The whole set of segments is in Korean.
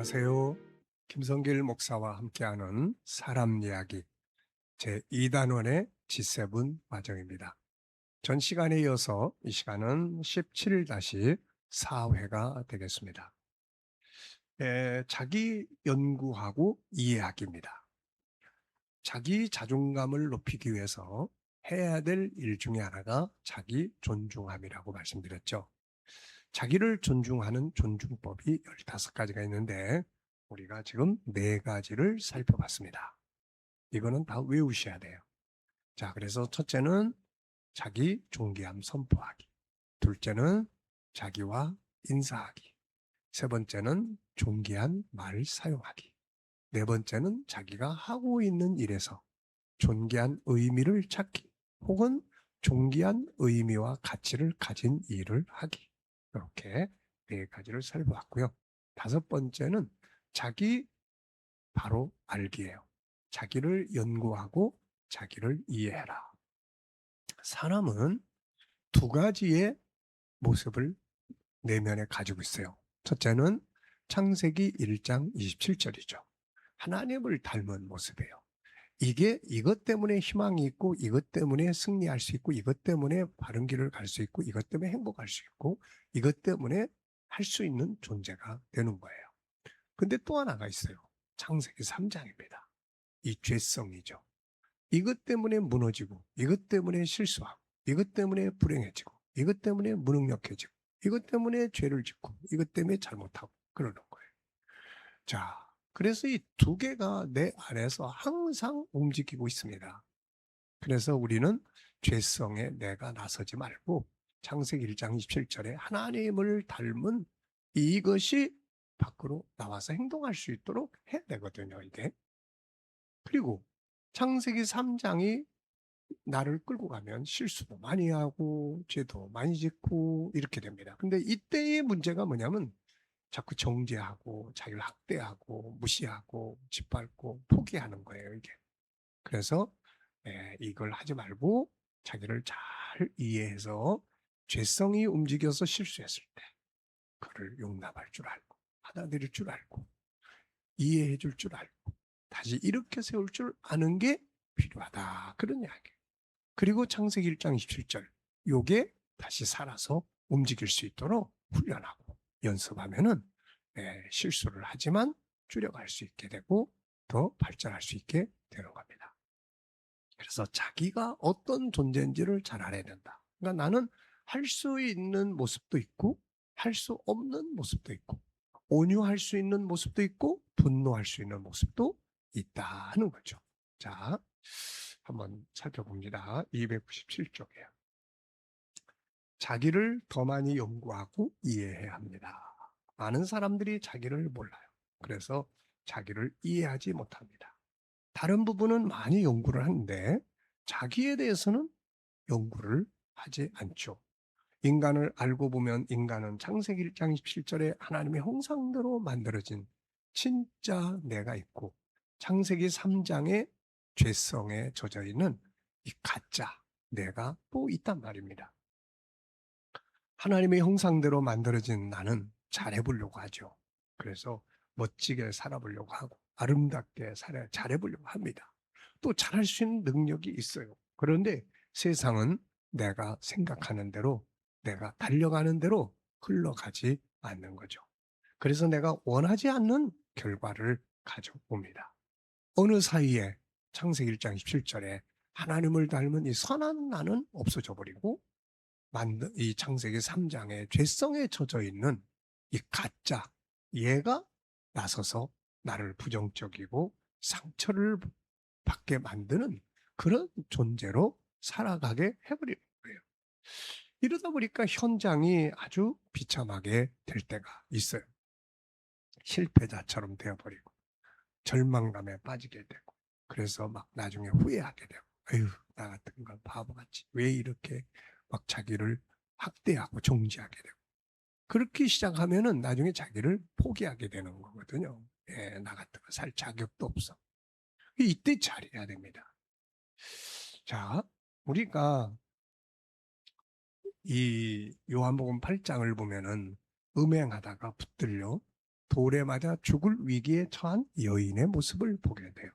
안녕하세요. 김성길 목사와 함께하는 사람 이야기 제2단원의 G7 과정입니다. 전 시간에 이어서 이 시간은 17-4회가 되겠습니다. 자기 연구하고 이해하기입니다. 자기 자존감을 높이기 위해서 해야 될 일 중에 하나가 자기 존중함이라고 말씀드렸죠. 자기를 존중하는 존중법이 15가지가 있는데 우리가 지금 4가지를 살펴봤습니다. 이거는 다 외우셔야 돼요. 자, 그래서 첫째는 자기 존귀함 선포하기. 둘째는 자기와 인사하기. 세 번째는 존귀한 말을 사용하기. 네 번째는 자기가 하고 있는 일에서 존귀한 의미를 찾기 혹은 존귀한 의미와 가치를 가진 일을 하기. 이렇게 4가지를 살펴봤고요. 5번째는 자기 바로 알기예요. 자기를 연구하고 자기를 이해해라. 사람은 2가지의 모습을 내면에 가지고 있어요. 첫째는 창세기 1장 27절이죠. 하나님을 닮은 모습이에요. 이게 이것 때문에 희망이 있고 이것 때문에 승리할 수 있고 이것 때문에 바른 길을 갈 수 있고 이것 때문에 행복할 수 있고 이것 때문에 할 수 있는 존재가 되는 거예요. 근데 또 하나가 있어요. 창세기 3장입니다. 이 죄성이죠. 이것 때문에 무너지고 이것 때문에 실수하고 이것 때문에 불행해지고 이것 때문에 무능력해지고 이것 때문에 죄를 짓고 이것 때문에 잘못하고 그러는 거예요. 자, 그래서 이 2개가 내 안에서 항상 움직이고 있습니다. 그래서 우리는 죄성에 내가 나서지 말고 창세기 1장 27절에 하나님을 닮은 이것이 밖으로 나와서 행동할 수 있도록 해야 되거든요, 이게. 그리고 창세기 3장이 나를 끌고 가면 실수도 많이 하고 죄도 많이 짓고 이렇게 됩니다. 근데 이때의 문제가 뭐냐면 자꾸 정죄하고 자기를 학대하고 무시하고 짓밟고 포기하는 거예요, 이게. 그래서 이걸 하지 말고 자기를 잘 이해해서 죄성이 움직여서 실수했을 때 그를 용납할 줄 알고 받아들일 줄 알고 이해해 줄 줄 알고 다시 이렇게 세울 줄 아는 게 필요하다. 그런 이야기예요. 그리고 창세기 1장 27절 요게 다시 살아서 움직일 수 있도록 훈련하고 연습하면은 실수를 하지만 줄여갈 수 있게 되고 더 발전할 수 있게 되는 겁니다. 그래서 자기가 어떤 존재인지를 잘 알아야 된다. 그러니까 나는 할 수 있는 모습도 있고 할 수 없는 모습도 있고 온유할 수 있는 모습도 있고 분노할 수 있는 모습도 있다는 거죠. 자, 한번 살펴봅니다. 297쪽이에요. 자기를 더 많이 연구하고 이해해야 합니다. 많은 사람들이 자기를 몰라요. 그래서 자기를 이해하지 못합니다. 다른 부분은 많이 연구를 하는데 자기에 대해서는 연구를 하지 않죠. 인간을 알고 보면 인간은 창세기 1장 17절에 하나님의 형상대로 만들어진 진짜 내가 있고 창세기 3장의 죄성에 젖어 있는 이 가짜 내가 또 있단 말입니다. 하나님의 형상대로 만들어진 나는 잘해보려고 하죠. 그래서 멋지게 살아보려고 하고 아름답게 잘해보려고 합니다. 또 잘할 수 있는 능력이 있어요. 그런데 세상은 내가 생각하는 대로 내가 달려가는 대로 흘러가지 않는 거죠. 그래서 내가 원하지 않는 결과를 가져옵니다. 어느 사이에 창세기 1장 17절에 하나님을 닮은 이 선한 나는 없어져 버리고 이 창세기 3장의 죄성에 젖어 있는 이 가짜 얘가 나서서 나를 부정적이고 상처를 받게 만드는 그런 존재로 살아가게 해버리는 거예요. 이러다 보니까 현장이 아주 비참하게 될 때가 있어요. 실패자처럼 되어버리고 절망감에 빠지게 되고 그래서 막 나중에 후회하게 되고 아유 나 같은 건 바보같이 왜 이렇게 막 자기를 학대하고 정지하게 되고 그렇게 시작하면은 나중에 자기를 포기하게 되는 거거든요. 나 같은 거 살 자격도 없어. 이때 잘해야 됩니다. 자, 우리가 이 요한복음 8장을 보면은 음행하다가 붙들려 돌에 맞아 죽을 위기에 처한 여인의 모습을 보게 돼요.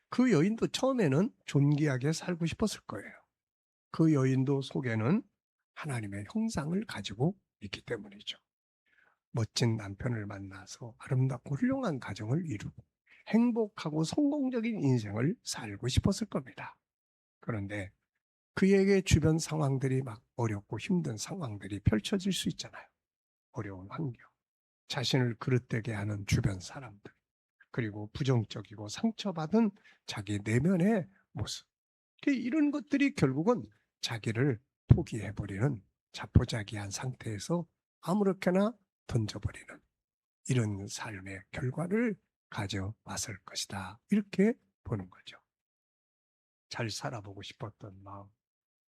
그 여인도 처음에는 존귀하게 살고 싶었을 거예요. 그 여인도 속에는 하나님의 형상을 가지고 있기 때문이죠. 멋진 남편을 만나서 아름답고 훌륭한 가정을 이루고 행복하고 성공적인 인생을 살고 싶었을 겁니다. 그런데 그에게 주변 상황들이 막 어렵고 힘든 상황들이 펼쳐질 수 있잖아요. 어려운 환경, 자신을 그릇되게 하는 주변 사람들, 그리고 부정적이고 상처받은 자기 내면의 모습. 이런 것들이 결국은 자기를 포기해버리는 자포자기한 상태에서 아무렇게나 던져버리는 이런 삶의 결과를 가져왔을 것이다. 이렇게 보는 거죠. 잘 살아보고 싶었던 마음,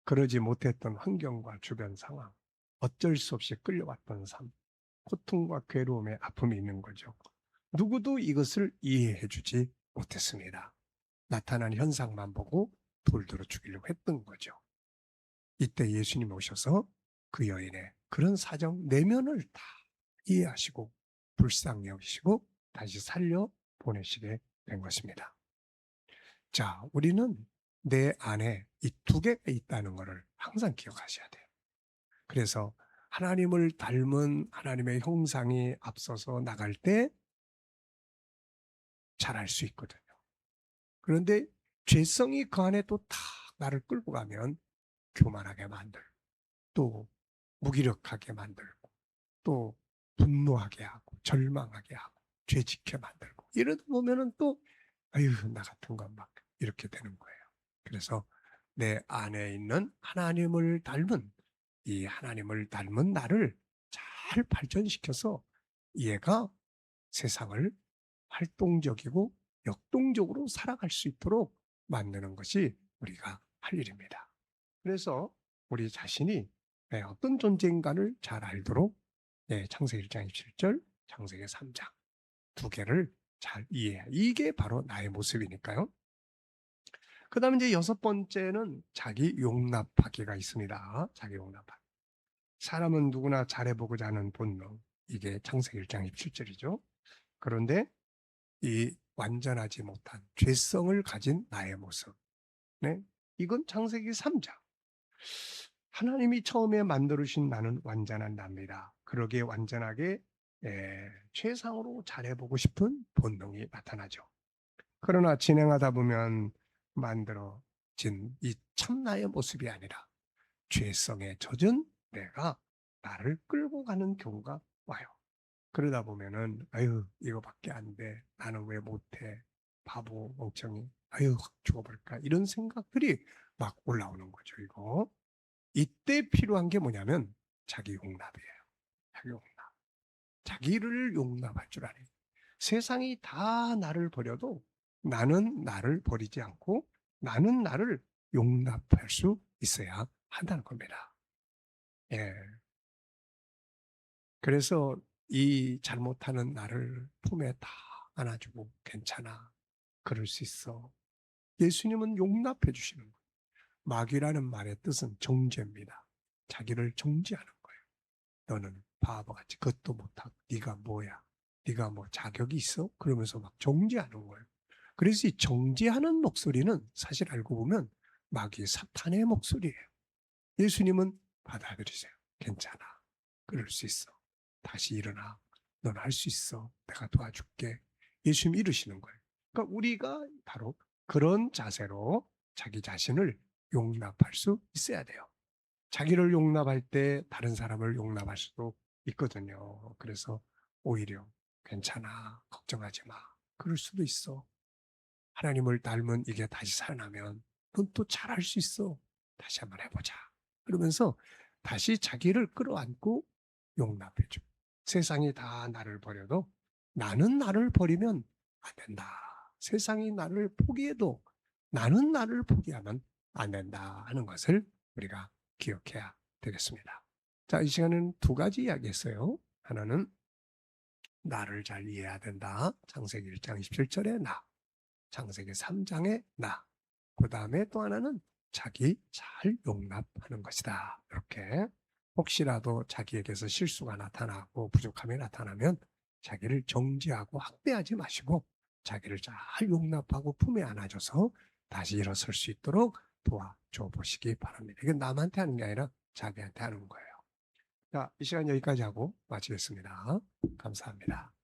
그러지 못했던 환경과 주변 상황, 어쩔 수 없이 끌려왔던 삶, 고통과 괴로움의 아픔이 있는 거죠. 누구도 이것을 이해해주지 못했습니다. 나타난 현상만 보고 돌들어 죽이려고 했던 거죠. 이때 예수님이 오셔서 그 여인의 그런 사정 내면을 다 이해하시고 불쌍히 여기시고 다시 살려 보내시게 된 것입니다. 자, 우리는 내 안에 이 두 개가 있다는 것을 항상 기억하셔야 돼요. 그래서 하나님을 닮은 하나님의 형상이 앞서서 나갈 때 잘할 수 있거든요. 그런데 죄성이 그 안에 또 다 나를 끌고 가면 교만하게 만들고 또 무기력하게 만들고 또 분노하게 하고 절망하게 하고 죄짓게 만들고 이러다 보면은 또 아유 나 같은 건 막 이렇게 되는 거예요. 그래서 내 안에 있는 하나님을 닮은 이 하나님을 닮은 나를 잘 발전시켜서 얘가 세상을 활동적이고 역동적으로 살아갈 수 있도록 만드는 것이 우리가 할 일입니다. 그래서 우리 자신이 어떤 존재인가를 잘 알도록 창세기 1장 27절, 창세기 3장 두 개를 잘 이해해야 이게 바로 나의 모습이니까요. 그 다음에 이제 여섯 번째는 자기 용납하기가 있습니다. 자기 용납하기. 사람은 누구나 잘해보고자 하는 본능. 이게 창세기 1장 27절이죠. 그런데 이 완전하지 못한 죄성을 가진 나의 모습. 네? 이건 창세기 3장. 하나님이 처음에 만들으신 나는 완전한 나입니다. 그러기에 완전하게 최상으로 잘해보고 싶은 본능이 나타나죠. 그러나 진행하다 보면 만들어진 이 참나의 모습이 아니라 죄성에 젖은 내가 나를 끌고 가는 경우가 와요. 그러다 보면은 아유 이거밖에 안 돼. 나는 왜 못해. 바보 멍청이. 아유 확 죽어버릴까. 이런 생각들이 막 올라오는 거죠. 이거. 이때 필요한 게 뭐냐면 자기 용납이에요. 자기 용납. 자기를 용납할 줄 아는. 세상이 다 나를 버려도 나는 나를 버리지 않고 나는 나를 용납할 수 있어야 한다는 겁니다. 예. 그래서 이 잘못하는 나를 품에 다 안아주고 괜찮아. 그럴 수 있어. 예수님은 용납해 주시는 거예요. 마귀라는 말의 뜻은 정죄입니다. 자기를 정죄하는 거예요. 너는 바보같이 그것도 못하고 네가 뭐야? 네가 뭐 자격이 있어? 그러면서 막 정죄하는 거예요. 그래서 이 정죄하는 목소리는 사실 알고 보면 마귀 사탄의 목소리예요. 예수님은 받아들이세요. 괜찮아. 그럴 수 있어. 다시 일어나. 넌 할 수 있어. 내가 도와줄게. 예수님이 이러시는 거예요. 그러니까 우리가 바로 그런 자세로 자기 자신을 용납할 수 있어야 돼요. 자기를 용납할 때 다른 사람을 용납할 수도 있거든요. 그래서 오히려 괜찮아. 걱정하지 마. 그럴 수도 있어. 하나님을 닮은 이게 다시 살아나면 넌 또 잘할 수 있어. 다시 한번 해보자. 그러면서 다시 자기를 끌어안고 용납해줘. 세상이 다 나를 버려도 나는 나를 버리면 안 된다. 세상이 나를 포기해도 나는 나를 포기하면 안 된다 하는 것을 우리가 기억해야 되겠습니다. 자, 이 시간은 두 가지 이야기했어요. 하나는 나를 잘 이해해야 된다. 창세기 1장 27절의 나. 창세기 3장의 나. 그 다음에 또 하나는 자기 잘 용납하는 것이다. 이렇게 혹시라도 자기에게서 실수가 나타나고 부족함이 나타나면 자기를 정죄하고 학대하지 마시고 자기를 잘 용납하고 품에 안아줘서 다시 일어설 수 있도록 도와줘 보시기 바랍니다. 이건 남한테 하는 게 아니라 자기한테 하는 거예요. 자, 이 시간 여기까지 하고 마치겠습니다. 감사합니다.